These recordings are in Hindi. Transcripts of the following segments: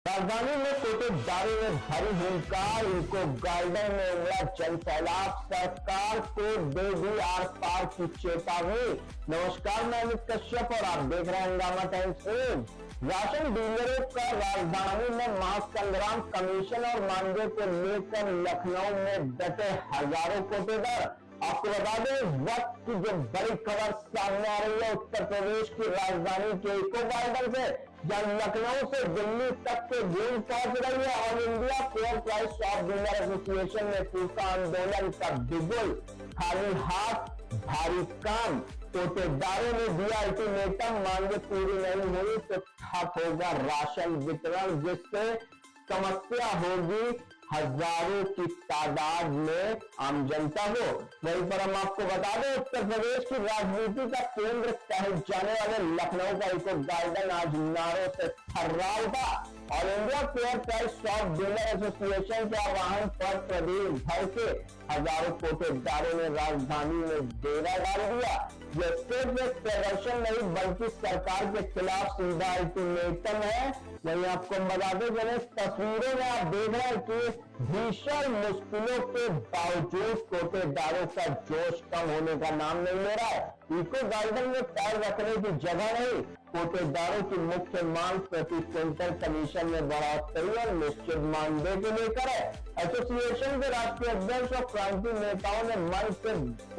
राजधानी में कोटेदारों में भारी हुंकार, इको गार्डन में उमड़ा जन सैलाब, सरकार को देगी आर पार की चेतावनी। नमस्कार, मैं अमित कश्यप और आप देख रहे हैं हंगामा टाइम्स न्यूज। राशन डीलरों का राजधानी में महासंग्राम, कमीशन और मांगे को लेकर लखनऊ में डटे हजारों कोटेदार। आपको बता दें, इस वक्त की जो बड़ी खबर सामने आ रही है उत्तर प्रदेश की राजधानी के इको गार्डन से, जहां लखनऊ से दिल्ली तक के गूंज पहुंच रही है। All India fair price shop dealer association ने फूका आंदोलन का बिगुल, खाली हाथ भारी काम। कोटेदारों ने दिया अल्टीमेटम, मांगे पूरी नहीं हुई तो ठप होगा राशन वितरण, जिससे समस्या होगी हजारों की तादाद में आम जनता को। वहीं पर हम आपको बता दें, उत्तर प्रदेश की राजनीति का केंद्र कहे जाने वाले लखनऊ का इको गार्डन आज नारों से थर्रा उठा। All India fair price shop dealer association के आह्वान पर प्रदेश भर के हजारों कोटेदारों ने राजधानी में डेरा डाल दिया। यह सिर्फ एक प्रदर्शन नहीं बल्कि सरकार के खिलाफ सीधा अल्टीमेटम है। वहीं आपको बता दें, मैंने तस्वीरों में आप देख रहे हैं कि भीषण मुश्किलों के बावजूद कोटेदारों का जोश कम होने का नाम नहीं ले रहा है। इको गार्डन में पैर रखने की जगह नहीं। कोटेदारों की मुख्य मांग प्रति क्विंटल कमीशन में बढ़ोतरी और निश्चित मानदेय को लेकर है। एसोसिएशन के राष्ट्रीय अध्यक्ष और क्रांति नेताओं ने मंच से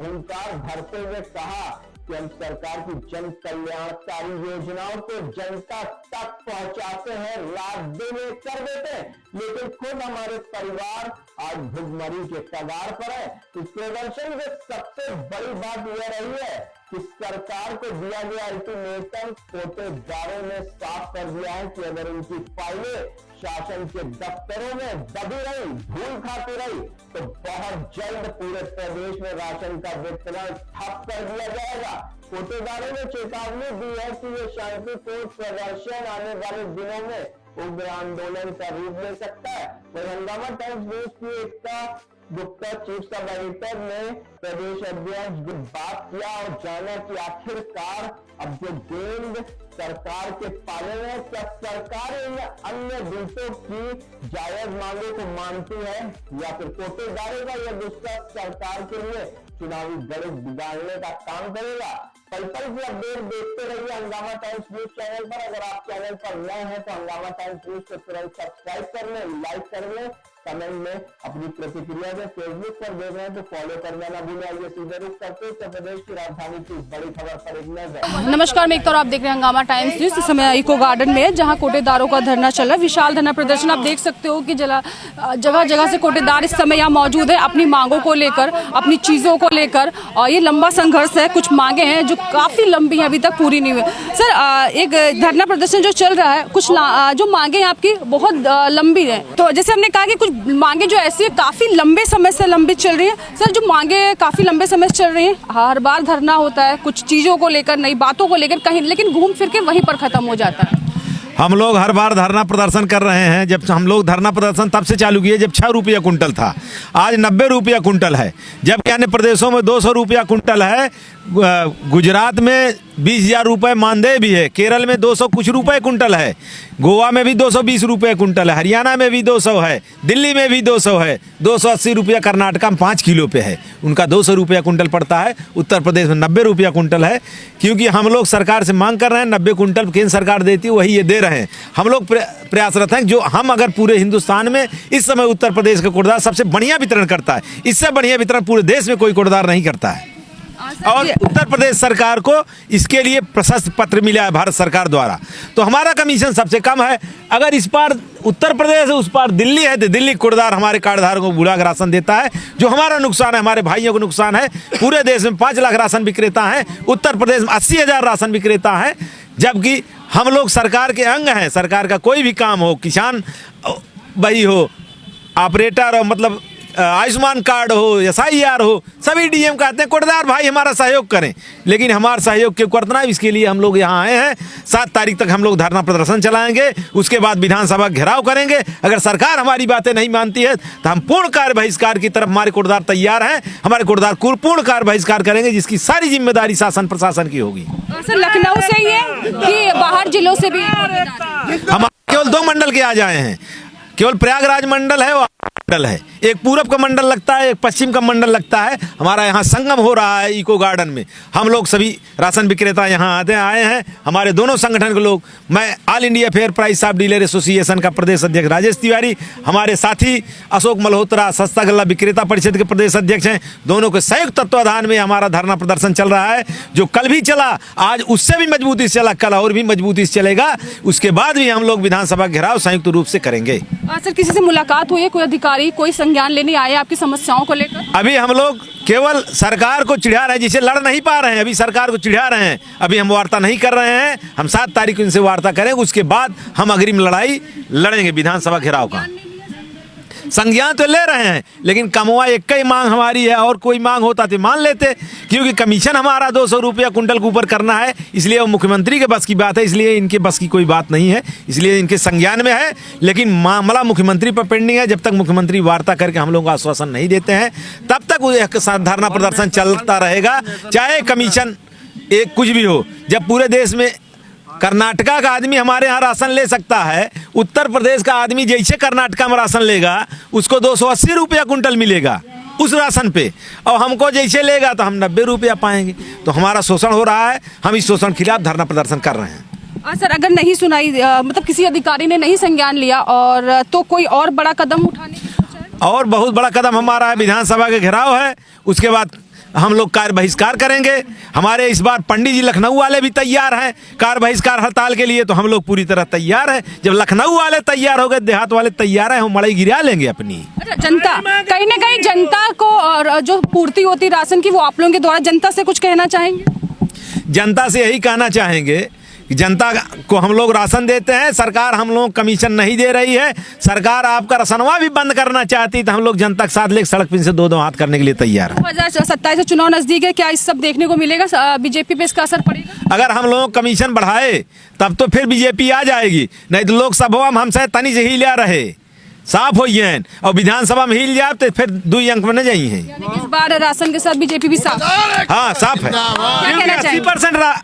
हुंकार भरते हुए कहा कि हम सरकार की जन कल्याणकारी योजनाओं को जनता तक पहुंचाते हैं, लाभ देने कर देते हैं, लेकिन खुद हमारे परिवार आज भुखमरी के कगार पर है। इस प्रदर्शन में सबसे बड़ी बात यह रही है कि सरकार को दिया गया अल्टीमेटम, कोटेदारों ने साफ कर दिया है कि अगर उनकी फाइलें शासन के दफ्तरों में दबी रही, धूल खाती रही, तो बहुत जल्द पूरे प्रदेश में राशन का वितरण ठप कर दिया जाएगा। कोटेदारों ने चेतावनी दी है कि ये शांतिपूर्ण प्रदर्शन आने वाले दिनों में उग्र आंदोलन का रूप ले सकता है। वही हंगामा टाइम्स न्यूज की एकता गुप्ता चीफ सब एडिटर ने प्रदेश अध्यक्ष की बात किया और जाना कि आखिरकार अब जो गेंद सरकार के पाले में, क्या सरकार इन अन्य देशों की जायज मांगों को मानती है या फिर कोटेदारों का यह गुस्सा सरकार के लिए चुनावी गणित बिगाड़ने का काम करेगा। पल पल की अपडेट देखते रहिए हंगामा टाइम्स न्यूज चैनल पर। अगर आप चैनल पर नए हैं तो हंगामा टाइम्स न्यूज को तुरंत सब्सक्राइब कर लें, लाइक कर लें, कमेंट में अपनी प्रतिक्रिया में, फेसबुक पर देख रहे हैं तो फॉलो करना ना भूलें। आइए सीधे रुख करते उत्तर प्रदेश की राजधानी की बड़ी खबर पर एक नजर। नमस्कार, मैं एक तरफ आप देख रहे हैं हंगामा टाइम्स न्यूज। इस समय इको गार्डन में जहां कोटेदारों का धरना चल रहा है, विशाल धरना प्रदर्शन आप देख सकते हो कि जगह जगह से कोटेदार इस समय यहाँ मौजूद है अपनी मांगों को लेकर, अपनी चीजों को लेकर। और ये लंबा संघर्ष है, कुछ मांगे हैं जो काफी लंबी हैं, अभी तक पूरी नहीं हुई। सर, एक धरना प्रदर्शन जो चल रहा है, कुछ जो मांगे हैं आपकी बहुत लंबी है, तो जैसे हमने कहा कि कुछ मांगे जो ऐसी काफी लंबे समय से लंबित चल रही है। सर, जो मांगे काफी लंबे समय से चल रही है, हर बार धरना होता है कुछ चीजों को लेकर, नई बातों को लेकर कहीं, लेकिन घूम फिर के वहीं पर खत्म हो जाता है। हम लोग हर बार धरना प्रदर्शन कर रहे हैं। जब हम लोग धरना प्रदर्शन तब से चालू किए जब 6 रुपया कुंटल था, आज 90 रुपया कुंटल है। जबकि अन्य प्रदेशों में 200 रुपया कुंटल है, गुजरात में 20,000 रुपये मानदेय भी है, केरल में 200 कुछ रुपए कुंटल है, गोवा में भी 220 रुपये कुंटल है, हरियाणा में भी 200 है, दिल्ली में भी 200 है, 280 रुपया कर्नाटका में 5 किलो पे है, उनका 200 रुपया कुंटल पड़ता है। उत्तर प्रदेश में 90 रुपया कुंटल है, क्योंकि हम लोग सरकार से मांग कर रहे हैं 90 कुंटल केंद्र सरकार देती है, वही ये दे रहे हैं। हम लोग प्रयासरत हैं, जो हम अगर पूरे हिंदुस्तान में इस समय उत्तर प्रदेश का कोटेदार सबसे बढ़िया वितरण करता है, इससे बढ़िया वितरण पूरे देश में कोई कोटेदार नहीं करता है। और उत्तर प्रदेश सरकार को इसके लिए प्रशस्ति पत्र मिला है भारत सरकार द्वारा। तो हमारा कमीशन सबसे कम है। अगर इस पार उत्तर प्रदेश है, उस पार दिल्ली है, तो दिल्ली कोटेदार हमारे कार्डधारकों को बुला कर राशन देता है, जो हमारा नुकसान है, हमारे भाइयों को नुकसान है। पूरे देश में 5 लाख राशन विक्रेता हैं, उत्तर प्रदेश में 80,000 राशन विक्रेता हैं, जबकि हम लोग सरकार के अंग हैं। सरकार का कोई भी काम हो, किसान भाई हो, ऑपरेटर हो, मतलब आयुष्मान कार्ड हो, SIR हो, सभी डीएम कहते हैं कोटदार भाई हमारा सहयोग करें, लेकिन हमारा सहयोग क्यों करना है? इसके लिए हम लोग यहाँ आए हैं। 7 तारीख तक हम लोग धरना प्रदर्शन चलाएंगे, उसके बाद विधानसभा घेराव करेंगे। अगर सरकार हमारी बातें नहीं मानती है तो हम पूर्ण कार्य बहिष्कार की तरफ हमारे कोटदार तैयार हैं। हमारे कोटदार पूर्ण कार्य बहिष्कार करेंगे, जिसकी सारी जिम्मेदारी शासन प्रशासन की होगी। सर लखनऊ से ही है कि बाहर जिलों से भी? हम केवल 2 मंडल के आ जाए हैं, केवल प्रयागराज मंडल है और मंडल है, एक पूरब का मंडल लगता है, एक पश्चिम का मंडल लगता है। हमारा यहाँ संगम हो रहा है इको गार्डन में। हम लोग सभी राशन विक्रेता यहाँ आए हैं, हमारे दोनों संगठन के लोग। मैं all India fair price of dealer association का प्रदेश अध्यक्ष राजेश तिवारी, हमारे साथी अशोक मल्होत्रा सस्ता गल्ला विक्रेता परिषद के प्रदेश अध्यक्ष हैं। दोनों के संयुक्त तत्वाधान में हमारा धरना प्रदर्शन चल रहा है, जो कल भी चला, आज उससे भी मजबूती से चला, कल और भी मजबूती से चलेगा। उसके बाद भी हम लोग विधानसभा घेराव संयुक्त रूप से करेंगे। सर किसी से मुलाकात हुई है? कोई अधिकारी कोई संज्ञान लेने आए आपकी समस्याओं को लेकर? अभी हम लोग केवल सरकार को चिढ़ा रहे हैं, जिसे लड़ नहीं पा रहे हैं, अभी सरकार को चिढ़ा रहे हैं। अभी हम वार्ता नहीं कर रहे हैं, हम 7 तारीख को इनसे वार्ता करेंगे, उसके बाद हम अग्रिम लड़ाई लड़ेंगे विधानसभा घेराव का। संज्ञान तो ले रहे हैं, लेकिन कमवा एक ही मांग हमारी है, और कोई मांग होता तो मान लेते, क्योंकि कमीशन हमारा 200 रुपया कुंटल के ऊपर करना है, इसलिए वो मुख्यमंत्री के बस की बात है, इसलिए इनके बस की कोई बात नहीं है, इसलिए इनके संज्ञान में है। लेकिन मामला मुख्यमंत्री पर पेंडिंग है। जब तक मुख्यमंत्री वार्ता करके हम लोगों को आश्वासन नहीं देते हैं, तब तक धरना प्रदर्शन चलता रहेगा, चाहे कमीशन एक कुछ भी हो। जब पूरे देश में कर्नाटका का आदमी हमारे यहाँ राशन ले सकता है, उत्तर प्रदेश का आदमी जैसे कर्नाटका में राशन लेगा उसको 280 रुपया कुंटल मिलेगा उस राशन पे, और हमको जैसे लेगा तो हम 90 रुपया पाएंगे। तो हमारा शोषण हो रहा है, हम इस शोषण के खिलाफ धरना प्रदर्शन कर रहे हैं। सर अगर नहीं सुनाई, मतलब किसी अधिकारी ने नहीं संज्ञान लिया, और तो कोई और बड़ा कदम उठाने की सोच है? और बहुत बड़ा कदम हमारा है, विधानसभा का घेराव है, उसके बाद हम लोग कार्य बहिष्कार करेंगे। हमारे इस बार पंडित जी लखनऊ वाले भी तैयार हैं कार्य बहिष्कार हड़ताल के लिए, तो हम लोग पूरी तरह तैयार हैं। जब लखनऊ वाले तैयार हो गए, देहात वाले तैयार हैं, हम मड़ई गिरा लेंगे अपनी। जनता कहीं ना कहीं जनता को और जो पूर्ति होती राशन की, वो आप लोगों के द्वारा जनता से कुछ कहना चाहेंगे? जनता से यही कहना चाहेंगे कि जनता को हम लोग राशन देते हैं, सरकार हम लोग कमीशन नहीं दे रही है। सरकार आपका राशनवा भी बंद करना चाहती तो हम लोग जनता के साथ लेकर सड़क पे से 2 हाथ करने के लिए तैयार हैं। 2027 से चुनाव नजदीक है, क्या इस सब देखने को मिलेगा? बीजेपी पे इसका असर पड़ेगा? अगर हम लोग कमीशन बढ़ाए तब तो फिर बीजेपी आ जाएगी, नहीं तो लोकसभा में हमसे तनी से हिला रहे साफ हो गए, और विधानसभा में हिल जाए तो फिर 2 अंक में न जाई हैं। इस बार राशन के साथ बीजेपी भी साफ? हाँ साफ है, क्योंकि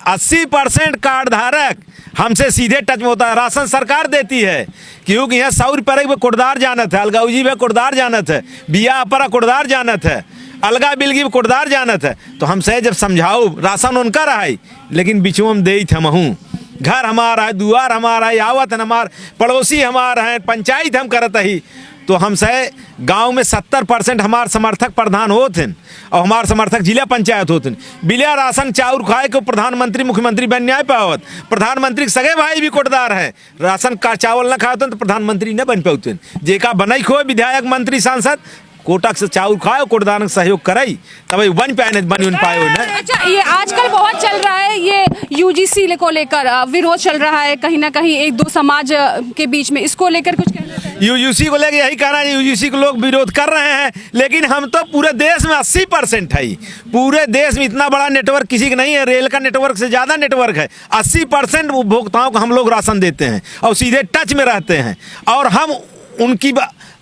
80% कार्ड धारक हमसे सीधे टच में होता है। राशन सरकार देती है, क्योंकि यहाँ 100 रुपये कोटदार जानत है, अलगाउजी में कोटदार जानत है, बिया अपरा कोटदार जानत है, अलगा बिलगी में कोटदार जानत है। तो हमसे जब समझाओ राशन उनका रहा, लेकिन बिचुआ में दे थे महू, घर हमारा है, दुआर हमारा है, आवत है हमार, पड़ोसी हमारा है, पंचायत हम करत ही। तो हमसे गांव में 70% हमारे समर्थक प्रधान होते हैं, और हमारे समर्थक जिला पंचायत होते हैं। बिना राशन चाउर खाए को प्रधानमंत्री मुख्यमंत्री बन नहीं पावत। प्रधानमंत्री के सगे भाई भी कोटदार है, राशन का चावल न खाते तो प्रधानमंत्री न बन पाते। जेका बनई खो विधायक मंत्री सांसद कोटक से चाउर खाओ, कोटदार सहयोग कराई, तब बन पाए बन पाए ना। अच्छा, ये आजकल बहुत चल रहा है, ये यूजीसी को लेकर विरोध चल रहा है कहीं ना कहीं, 1-2 समाज के बीच में, इसको लेकर कुछ कहना चाहिए? यूजीसी को लेकर यही कहना है, यूजीसी को लोग विरोध कर रहे हैं, लेकिन हम तो पूरे देश में 80% है। पूरे देश में इतना बड़ा नेटवर्क किसी का नहीं है, रेल का नेटवर्क से ज़्यादा नेटवर्क है। 80% उपभोक्ताओं को हम लोग राशन देते हैं और सीधे टच में रहते हैं, और हम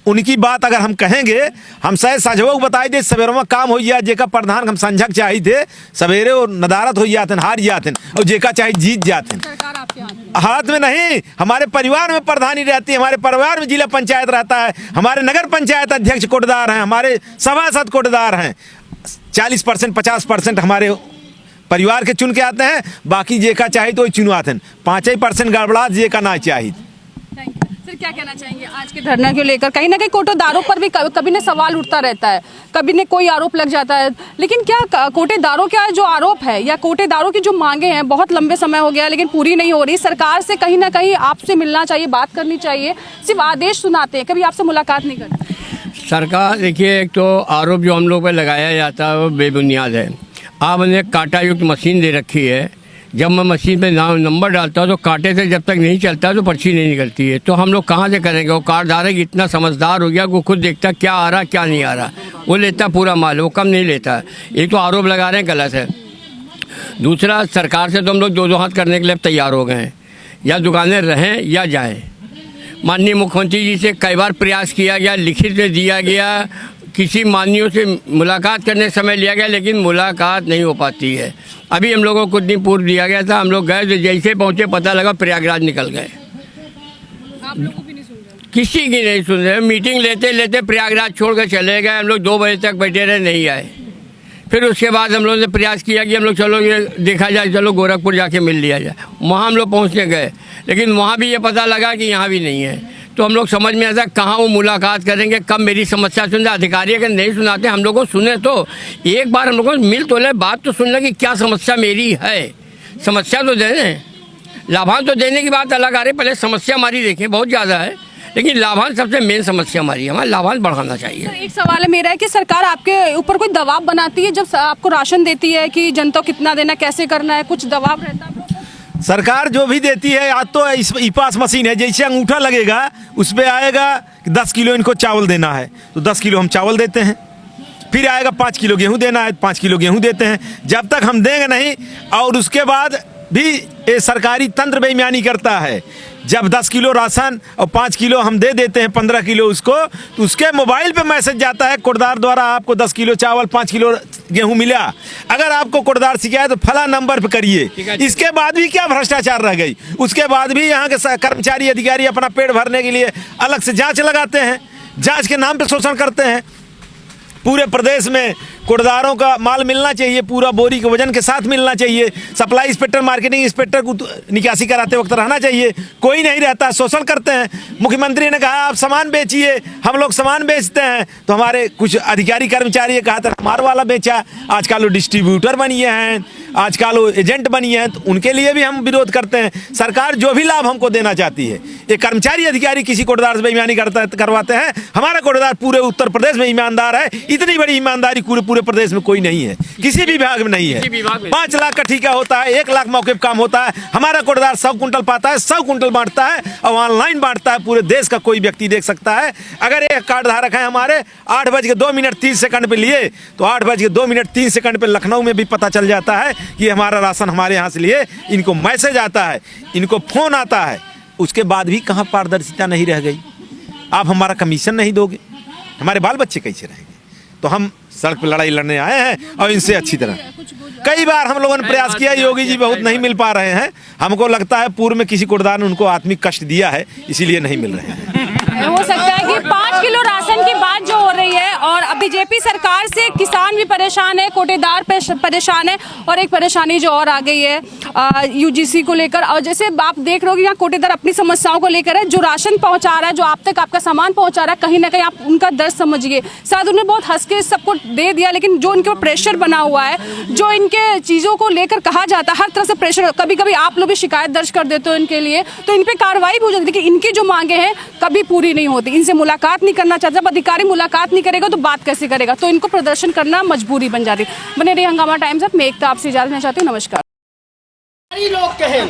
उनकी बात अगर हम कहेंगे, हम शायद साझवो बताई दे, सवेरे में काम हो गया, जेका प्रधान हम संझक चाहिए थे, सवेरे और नदारत हो जाते, हार जाते, और जेका चाहे जीत जाते। हाथ में नहीं, हमारे परिवार में प्रधानी रहती है, हमारे परिवार में जिला पंचायत रहता है, हमारे नगर पंचायत अध्यक्ष कोटदार हैं, हमारे सभासद कोटदार हैं। 40% 50% हमारे परिवार के चुन के आते हैं, बाकी जेका चाहिए तो चुनवाते हैं। 5% गड़बड़ा जेका ना चाहिए। सर क्या कहना चाहेंगे आज के धरना को लेकर? कहीं ना कहीं कोटेदारों पर भी कभी न सवाल उठता रहता है, कभी न कोई आरोप लग जाता है, लेकिन क्या कोटेदारों का जो आरोप है या कोटेदारों की जो मांगे हैं बहुत लंबे समय हो गया लेकिन पूरी नहीं हो रही। सरकार से कहीं ना कहीं आपसे मिलना चाहिए, बात करनी चाहिए, सिर्फ आदेश सुनाते हैं, कभी आपसे मुलाकात नहीं करते। सरकार देखिए, एक तो आरोप जो हम लोग पर लगाया जाता है वो बेबुनियाद है। आपने कांटा युक्त मशीन दे रखी है, जब मैं मशीन पे नंबर डालता हूँ तो कांटे से जब तक नहीं चलता तो पर्ची नहीं निकलती है। तो हम लोग कहाँ से करेंगे? वो कार्ड धारक इतना समझदार हो गया, वो खुद देखता क्या आ रहा क्या नहीं आ रहा, वो लेता पूरा माल, वो कम नहीं लेता। एक तो आरोप लगा रहे हैं गलत है। दूसरा, सरकार से तो हम लोग दो हाथ करने के लिए तैयार हो गए हैं, या दुकानें रहें या जाएँ। माननीय मुख्यमंत्री जी से कई बार प्रयास किया गया, लिखित में दिया गया, किसी माननीयों से मुलाकात करने समय लिया गया, लेकिन मुलाकात नहीं हो पाती है। अभी हम लोगों को कुछ दिन पूर्व दिया गया था, हम लोग गए तो जैसे पहुँचे पता लगा प्रयागराज निकल गए। आप लोगों की नहीं सुन रहे? किसी की नहीं सुन रहे। मीटिंग लेते लेते प्रयागराज छोड़ कर चले गए। हम लोग 2 बजे तक बैठे रहे, नहीं आए। फिर उसके बाद हम लोगों ने प्रयास किया कि हम लोग चलो ये देखा जाए, चलो गोरखपुर जाके मिल लिया जाए। वहाँ हम लोग पहुँचने गए, लेकिन वहाँ भी ये पता लगा कि यहाँ भी नहीं है। तो हम लोग समझ में आता कहाँ वो मुलाकात करेंगे, कब मेरी समस्या सुन रहे। अधिकारी अगर नहीं सुनाते, हम लोग को सुने तो एक बार हम लोग को मिल तो ले, बात तो सुन ले कि क्या समस्या मेरी है। समस्या तो दे दें, लाभांश तो देने की बात अलग आ रही, पहले समस्या हमारी देखें, बहुत ज़्यादा है, लेकिन लाभांश सबसे मेन समस्या हमारी है। हमारा लाभांश बढ़ाना चाहिए। एक सवाल है मेरा है कि सरकार आपके ऊपर कोई दबाव बनाती है जब आपको राशन देती है कि जनता को कितना देना, कैसे करना है, कुछ दबाव रहता है? सरकार जो भी देती है, आज तो इस ई पास मशीन है, जैसे अंगूठा लगेगा उस पर आएगा कि 10 किलो इनको चावल देना है तो 10 किलो हम चावल देते हैं। फिर आएगा 5 किलो गेहूं देना है, 5 किलो गेहूं देते हैं। जब तक हम देंगे नहीं, और उसके बाद भी ये सरकारी तंत्र बेईमानी करता है। जब 10 किलो राशन और 5 किलो हम दे देते हैं, 15 किलो उसको, तो उसके मोबाइल पे मैसेज जाता है कोटदार द्वारा, आपको 10 किलो चावल 5 किलो गेहूं मिला। अगर आपको कोटदार शिकायत तो फला नंबर पे करिए। इसके बाद भी क्या भ्रष्टाचार रह गई? उसके बाद भी यहाँ के कर्मचारी अधिकारी अपना पेट भरने के लिए अलग से जाँच लगाते हैं, जाँच के नाम पर शोषण करते हैं। पूरे प्रदेश में कोटदारों का माल मिलना चाहिए, पूरा बोरी के वजन के साथ मिलना चाहिए। सप्लाई इंस्पेक्टर, मार्केटिंग इंस्पेक्टर को निकासी कराते वक्त रहना चाहिए, कोई नहीं रहता, शोषण करते हैं। मुख्यमंत्री ने कहा आप सामान बेचिए, हम लोग सामान बेचते हैं, तो हमारे कुछ अधिकारी कर्मचारी कहा था हमारा वाला बेचा। आजकल वो डिस्ट्रीब्यूटर बनिए हैं, आजकल वो एजेंट बनिए हैं, तो उनके लिए भी हम विरोध करते हैं। सरकार जो भी लाभ हमको देना चाहती है, ये कर्मचारी अधिकारी किसी कोटदार से बेईमानी करवाते हैं। हमारा कोटदार पूरे उत्तर प्रदेश में ईमानदार है, इतनी बड़ी ईमानदारी पूरे प्रदेश में कोई नहीं है, किसी भी विभाग में नहीं है। 5 लाख का ठेका होता है, 1 लाख मौके पर काम होता है। हमारा कोटदार 100 कुंटल पाता है, 100 कुंटल बांटता है और ऑनलाइन बांटता है। पूरे देश का कोई व्यक्ति देख सकता है। अगर एक कार्ड धारक है हमारे 8:02:30 पे लिए, तो 8:02:30 पे लखनऊ में भी पता चल जाता है कि हमारा राशन हमारे यहाँ से लिए। इनको मैसेज आता है, इनको फोन आता है, उसके बाद भी कहाँ पारदर्शिता नहीं रह गई। आप हमारा कमीशन नहीं दोगे, हमारे बाल बच्चे कैसे रहेंगे? तो हम सड़क पर लड़ाई लड़ने आए हैं और इनसे अच्छी तरह कई बार हम लोगों ने प्रयास किया, योगी जी बहुत नहीं मिल पा रहे हैं। हमको लगता है पूर्व में किसी कोटदार ने उनको आत्मिक कष्ट दिया है, इसीलिए नहीं मिल रहे हैं। हो सकता है कि 5 किलो राशन की बात जो हो रही है, और बीजेपी सरकार से किसान भी परेशान है, कोटेदार परेशान है, और एक परेशानी जो और आ गई है यूजीसी को लेकर। और जैसे आप देख रहे हो कि यहाँ कोटेदार अपनी समस्याओं को लेकर है, जो राशन पहुंचा रहा है, जो आप तक आपका सामान पहुंचा रहा है, कहीं ना कहीं आप उनका दर्द समझिए। शायद उन्हें बहुत हंस के सबको दे दिया, लेकिन जो इनके ऊपर प्रेशर बना हुआ है, जो इनके चीज़ों को लेकर कहा जाता है, हर तरह से प्रेशर, कभी कभी आप लोग भी शिकायत दर्ज कर देते हो इनके लिए, तो इन पर कार्रवाई भी हो जाती है। लेकिन इनकी जो मांगे हैं कभी पूरी नहीं होती, इनसे मुलाकात नहीं करना चाहता। जब अधिकारी मुलाकात नहीं करेगा तो बात कैसे करेगा? तो इनको प्रदर्शन करना मजबूरी बन जाती है। बने रहिए हंगामा टाइम्स में, मैं एकता आपसे इजाजत लेना चाहती हूँ। नमस्कार। लोग कहे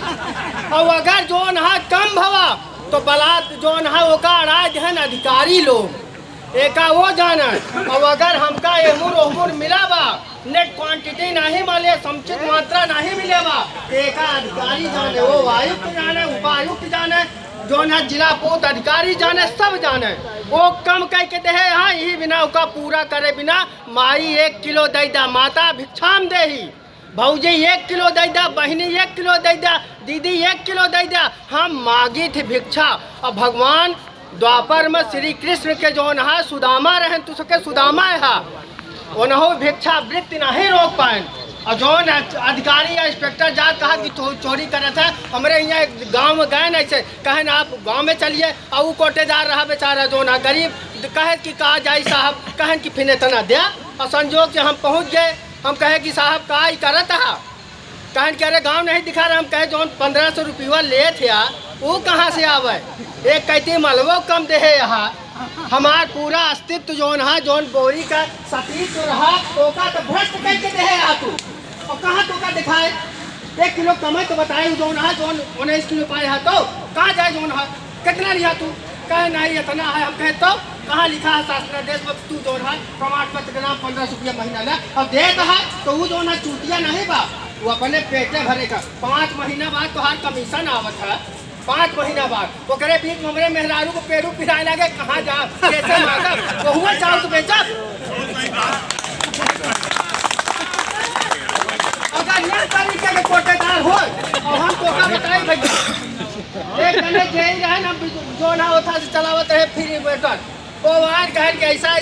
और अगर जो नहा कम भवा तो बलात् जो नहा ओका राज है अधिकारी लोग एका वो जाना। और अगर हमका एमुर मिला बा, नेट क्वांटिटी नहीं मिले, समुचित मात्रा नहीं मिले बा, एका अधिकारी जाने, वो आयुक्त जाने, उपायुक्त जाने, जो ना जिला पोत अधिकारी जाने, सब जाने। वो कम कह के दे हाँ यही बिना उसका पूरा करे बिना माई 1 किलो दे दा, माता भिक्षाम दे ही, भौजी 1 किलो दे दा, बहनी 1 किलो दे दा, दीदी 1 किलो दे दा। हम मांगी थी भिक्षा। और भगवान द्वापर में श्री कृष्ण के जो नहा सुदामा रहन, तो सके सुदामा है वो भिक्षा वृत्ति नहीं रोक पाए। और जो अधिकारी या इंस्पेक्टर जा कहा कि चोरी करे थे, हमारे यहाँ गांव में गए ना, ऐसे कहे ना आप गांव में चलिए, और वो कोटेदार रहा बेचारा जो ना गरीब, कहे कि कहा जाए साहब, कहे कि फिर इतना दिया। और संजोग से हम पहुँच गए, हम कहे कि साहब का ही करत है, कहे कि अरे गाँव नहीं दिखा रहा। हम कहे जो 1500 रुपया ले थे वो कहाँ से आवे? एक कहती मलबो कम दे है यहाँ। हमारा पूरा अस्तित्व जोन है, जोन बोरी का सतीत्व रहा, ओका तो भ्रष्ट करके दे है तू, और कहाँ तो का दिखाए? 1 किलो कमाई तो बताए जो है जो 19 किलो पाए है तो कहाँ जाए जो है कितना लिया तू कहे नहीं इतना है हम कहे तो कहाँ लिखा है शासनादेश में तू जो है प्रमाण पत्र के नाम 1500 रुपया महीना ले अब देता है तो वो जो है चूतिया नहीं बा वो अपने पेटे भरेगा 5 महीना बाद तो हर कमीशन आवत है 5 महीना बाद वो करे बीच ममरे मेहरारू को पेरू पिराए लगे कहाँ जा कैसे मांगा वो हुआ चाहो तो बेचा अगर ये तरीके के कोटेदार हो और हम तो का बताए भैया एक जने जेल रहे ना जो ना होता से चलावत है फ्री वेटर वो आज कहे कि ऐसा